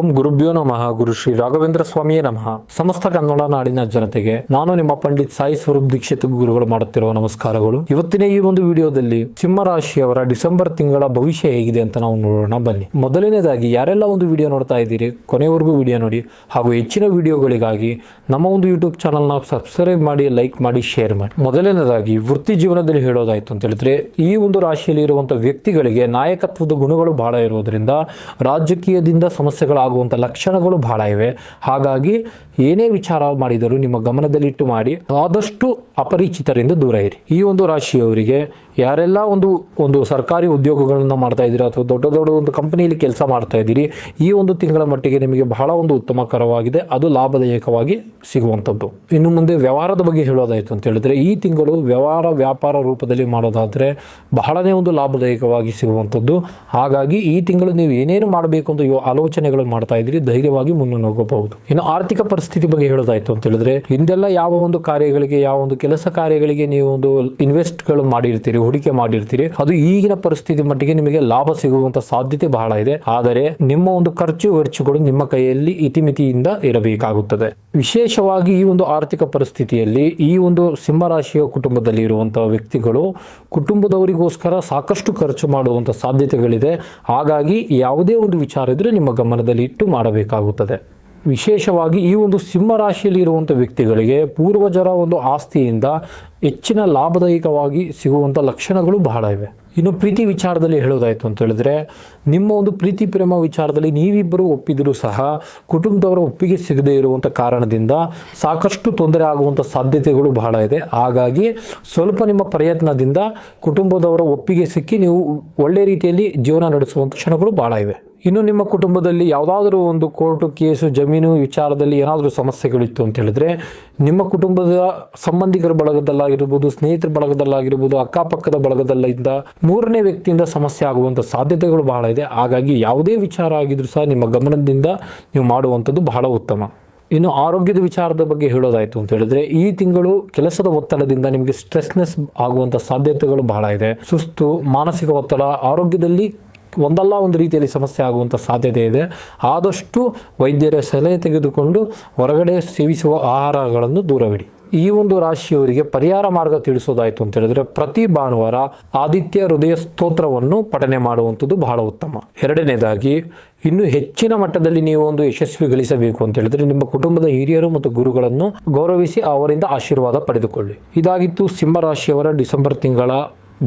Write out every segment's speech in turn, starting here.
ಓಂ ಗುರುಭ್ಯೋ ನಮಃ. ಗುರು ಶ್ರೀ ರಾಘವೇಂದ್ರ ಸ್ವಾಮಿಯೇ ನಮಃ. ಸಮಸ್ತ ಕನ್ನಡ ನಾಡಿನ ಜನತೆಗೆ ನಾನು ನಿಮ್ಮ ಪಂಡಿತ್ ಸಾಯಿ ಸ್ವರೂಪ್ ದೀಕ್ಷಿತ್ ಗುರುಗಳು ಮಾಡುತ್ತಿರುವ ನಮಸ್ಕಾರಗಳು. ಇವತ್ತಿನ ಈ ಒಂದು ವಿಡಿಯೋದಲ್ಲಿ ಸಿಂಹ ರಾಶಿಯವರ ಡಿಸೆಂಬರ್ ತಿಂಗಳ ಭವಿಷ್ಯ ಹೇಗಿದೆ ಅಂತ ನಾವು ನೋಡೋಣ ಬನ್ನಿ. ಮೊದಲನೇದಾಗಿ ಯಾರೆಲ್ಲ ಒಂದು ವಿಡಿಯೋ ನೋಡ್ತಾ ಇದ್ದೀರಿ ಕೊನೆವರೆಗೂ ವಿಡಿಯೋ ನೋಡಿ, ಹಾಗೂ ಹೆಚ್ಚಿನ ವಿಡಿಯೋಗಳಿಗಾಗಿ ನಮ್ಮ ಒಂದು ಯೂಟ್ಯೂಬ್ ಚಾನಲ್ನ ಸಬ್ಸ್ಕ್ರೈಬ್ ಮಾಡಿ, ಲೈಕ್ ಮಾಡಿ, ಶೇರ್ ಮಾಡಿ. ಮೊದಲನೇದಾಗಿ ವೃತ್ತಿ ಜೀವನದಲ್ಲಿ ಹೇಳೋದಾಯ್ತು ಅಂತ ಹೇಳಿದ್ರೆ, ಈ ಒಂದು ರಾಶಿಯಲ್ಲಿ ಇರುವಂತಹ ವ್ಯಕ್ತಿಗಳಿಗೆ ನಾಯಕತ್ವದ ಗುಣಗಳು ಬಹಳ ಇರುವುದರಿಂದ ರಾಜಕೀಯದಿಂದ ಸಮಸ್ಯೆಗಳಾಗುವಂಥ ಲಕ್ಷಣಗಳು ಬಹಳ ಇವೆ. ಹಾಗಾಗಿ ಏನೇ ವಿಚಾರ ಮಾಡಿದರೂ ನಿಮ್ಮ ಗಮನದಲ್ಲಿಟ್ಟು ಮಾಡಿ, ಆದಷ್ಟು ಅಪರಿಚಿತರಿಂದ ದೂರ ಇರಿ. ಈ ಒಂದು ರಾಶಿಯವರಿಗೆ ಯಾರೆಲ್ಲ ಒಂದು ಸರ್ಕಾರಿ ಉದ್ಯೋಗಗಳನ್ನು ಮಾಡ್ತಾ ಇದ್ದೀರಾ ಅಥವಾ ದೊಡ್ಡ ದೊಡ್ಡ ಒಂದು ಕಂಪನಿಯಲ್ಲಿ ಕೆಲಸ ಮಾಡ್ತಾ ಇದ್ದೀರಿ, ಈ ಒಂದು ತಿಂಗಳ ಮಟ್ಟಿಗೆ ನಿಮಗೆ ಬಹಳ ಒಂದು ಉತ್ತಮಕರವಾಗಿದೆ, ಅದು ಲಾಭದಾಯಕವಾಗಿ ಸಿಗುವಂಥದ್ದು. ಇನ್ನು ಮುಂದೆ ವ್ಯವಹಾರದ ಬಗ್ಗೆ ಹೇಳೋದಾಯಿತು ಅಂತ ಹೇಳಿದ್ರೆ, ಈ ತಿಂಗಳು ವ್ಯಾಪಾರ ರೂಪದಲ್ಲಿ ಮಾಡೋದಾದರೆ ಬಹಳನೇ ಒಂದು ಲಾಭದಾಯಕವಾಗಿ ಸಿಗುವಂಥದ್ದು. ಹಾಗಾಗಿ ಈ ತಿಂಗಳು ನೀವು ಏನೇನು ಮಾಡಬೇಕು ಅಂತ ಆಲೋಚನೆಗಳು ಮಾಡ್ತಾ ಇದ್ದೀರಿ, ಧೈರ್ಯವಾಗಿ ಮುನ್ನ ಹೋಗಬಹುದು. ಇನ್ನು ಆರ್ಥಿಕ ಪರಿಸ್ಥಿತಿ ಬಗ್ಗೆ ಹೇಳೋದಾಯ್ತು ಅಂತ ಹೇಳಿದ್ರೆ, ಹಿಂದೆಲ್ಲ ಯಾವ ಒಂದು ಕಾರ್ಯಗಳಿಗೆ, ಯಾವ ಒಂದು ಕೆಲಸ ಕಾರ್ಯಗಳಿಗೆ ನೀವು ಒಂದು ಇನ್ವೆಸ್ಟ್ಗಳು ಮಾಡಿರ್ತೀರಿ, ಹೂಡಿಕೆ ಮಾಡಿರ್ತೀರಿ, ಅದು ಈಗಿನ ಪರಿಸ್ಥಿತಿ ಮಟ್ಟಿಗೆ ನಿಮಗೆ ಲಾಭ ಸಿಗುವಂತ ಸಾಧ್ಯತೆ ಬಹಳ ಇದೆ. ಆದರೆ ನಿಮ್ಮ ಒಂದು ಖರ್ಚು ವೆಚ್ಚಗಳು ನಿಮ್ಮ ಕೈಯಲ್ಲಿ ಇತಿಮಿತಿಯಿಂದ ಇರಬೇಕಾಗುತ್ತದೆ. ವಿಶೇಷವಾಗಿ ಈ ಒಂದು ಆರ್ಥಿಕ ಪರಿಸ್ಥಿತಿಯಲ್ಲಿ ಈ ಒಂದು ಸಿಂಹರಾಶಿಯ ಕುಟುಂಬದಲ್ಲಿ ಇರುವಂತಹ ವ್ಯಕ್ತಿಗಳು ಕುಟುಂಬದವರಿಗೋಸ್ಕರ ಸಾಕಷ್ಟು ಖರ್ಚು ಮಾಡುವಂತ ಸಾಧ್ಯತೆಗಳಿದೆ. ಹಾಗಾಗಿ ಯಾವುದೇ ಒಂದು ವಿಚಾರ ಇದ್ರೆ ನಿಮ್ಮ ಗಮನದಲ್ಲಿ ಇಟ್ಟು ಮಾಡಬೇಕಾಗುತ್ತದೆ. ವಿಶೇಷವಾಗಿ ಈ ಒಂದು ಸಿಂಹ ರಾಶಿಯಲ್ಲಿ ಇರುವಂಥ ವ್ಯಕ್ತಿಗಳಿಗೆ ಪೂರ್ವಜರ ಒಂದು ಆಸ್ತಿಯಿಂದ ಹೆಚ್ಚಿನ ಲಾಭದಾಯಕವಾಗಿ ಸಿಗುವಂಥ ಲಕ್ಷಣಗಳು ಬಹಳ ಇವೆ. ಇನ್ನು ಪ್ರೀತಿ ವಿಚಾರದಲ್ಲಿ ಹೇಳೋದಾಯಿತು ಅಂತ ಹೇಳಿದ್ರೆ, ನಿಮ್ಮ ಒಂದು ಪ್ರೀತಿ ಪ್ರೇಮ ವಿಚಾರದಲ್ಲಿ ನೀವಿಬ್ಬರು ಒಪ್ಪಿದರೂ ಸಹ ಕುಟುಂಬದವರ ಒಪ್ಪಿಗೆ ಸಿಗದೇ ಇರುವಂಥ ಕಾರಣದಿಂದ ಸಾಕಷ್ಟು ತೊಂದರೆ ಆಗುವಂಥ ಸಾಧ್ಯತೆಗಳು ಬಹಳ ಇದೆ. ಹಾಗಾಗಿ ಸ್ವಲ್ಪ ನಿಮ್ಮ ಪ್ರಯತ್ನದಿಂದ ಕುಟುಂಬದವರ ಒಪ್ಪಿಗೆ ಸಿಕ್ಕಿ ನೀವು ಒಳ್ಳೆ ರೀತಿಯಲ್ಲಿ ಜೀವನ ನಡೆಸುವಂಥ ಕ್ಷಣಗಳು ಬಹಳ ಇವೆ. ಇನ್ನು ನಿಮ್ಮ ಕುಟುಂಬದಲ್ಲಿ ಯಾವುದಾದ್ರೂ ಒಂದು ಕೋರ್ಟು ಕೇಸು, ಜಮೀನು ವಿಚಾರದಲ್ಲಿ ಏನಾದರೂ ಸಮಸ್ಯೆಗಳಿತ್ತು ಅಂತ ಹೇಳಿದ್ರೆ, ನಿಮ್ಮ ಕುಟುಂಬದ ಸಂಬಂಧಿಕರ ಬಳಗದಲ್ಲಾಗಿರ್ಬೋದು, ಸ್ನೇಹಿತರ ಬಳಗದಲ್ಲಾಗಿರ್ಬೋದು, ಅಕ್ಕಪಕ್ಕದ ಬಳಗದಲ್ಲಿಂದ ಮೂರನೇ ವ್ಯಕ್ತಿಯಿಂದ ಸಮಸ್ಯೆ ಆಗುವಂಥ ಸಾಧ್ಯತೆಗಳು ಬಹಳ ಇದೆ. ಹಾಗಾಗಿ ಯಾವುದೇ ವಿಚಾರ ಆಗಿದ್ರೂ ಸಹ ನಿಮ್ಮ ಗಮನದಿಂದ ನೀವು ಮಾಡುವಂಥದ್ದು ಬಹಳ ಉತ್ತಮ. ಇನ್ನು ಆರೋಗ್ಯದ ವಿಚಾರದ ಬಗ್ಗೆ ಹೇಳೋದಾಯಿತು ಅಂತ ಹೇಳಿದ್ರೆ, ಈ ತಿಂಗಳು ಕೆಲಸದ ಒತ್ತಡದಿಂದ ನಿಮಗೆ ಸ್ಟ್ರೆಸ್ನೆಸ್ ಆಗುವಂಥ ಸಾಧ್ಯತೆಗಳು ಬಹಳ ಇದೆ. ಸುಸ್ತು, ಮಾನಸಿಕ ಒತ್ತಡ, ಆರೋಗ್ಯದಲ್ಲಿ ಒಂದಲ್ಲ ಒಂದು ರೀತಿಯಲ್ಲಿ ಸಮಸ್ಯೆ ಆಗುವಂಥ ಸಾಧ್ಯತೆ ಇದೆ. ಆದಷ್ಟು ವೈದ್ಯರ ಸಲಹೆ ತೆಗೆದುಕೊಂಡು ಹೊರಗಡೆ ಸೇವಿಸುವ ಆಹಾರಗಳನ್ನು ದೂರವಿಡಿ. ಈ ಒಂದು ರಾಶಿಯವರಿಗೆ ಪರಿಹಾರ ಮಾರ್ಗ ತಿಳಿಸೋದಾಯಿತು ಅಂತ ಹೇಳಿದ್ರೆ, ಪ್ರತಿ ಭಾನುವಾರ ಆದಿತ್ಯ ಹೃದಯ ಸ್ತೋತ್ರವನ್ನು ಪಠನೆ ಮಾಡುವಂಥದ್ದು ಬಹಳ ಉತ್ತಮ. ಎರಡನೇದಾಗಿ, ಇನ್ನು ಹೆಚ್ಚಿನ ಮಟ್ಟದಲ್ಲಿ ನೀವು ಒಂದು ಯಶಸ್ವಿ ಗಳಿಸಬೇಕು ಅಂತ ಹೇಳಿದ್ರೆ, ನಿಮ್ಮ ಕುಟುಂಬದ ಹಿರಿಯರು ಮತ್ತು ಗುರುಗಳನ್ನು ಗೌರವಿಸಿ ಅವರಿಂದ ಆಶೀರ್ವಾದ ಪಡೆದುಕೊಳ್ಳಿ. ಇದಾಗಿತ್ತು ಸಿಂಹರಾಶಿಯವರ ಡಿಸೆಂಬರ್ ತಿಂಗಳ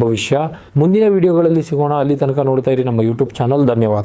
ಭವಿಷ್ಯ. ಮುಂದಿನ ವಿಡಿಯೋಗಳಲ್ಲಿ ಸಿಗೋಣ. ಅಲ್ಲಿ ತನಕ ನೋಡ್ತಾ ಇರಿ ನಮ್ಮ ಯೂಟ್ಯೂಬ್ ಚಾನಲ್. ಧನ್ಯವಾದ.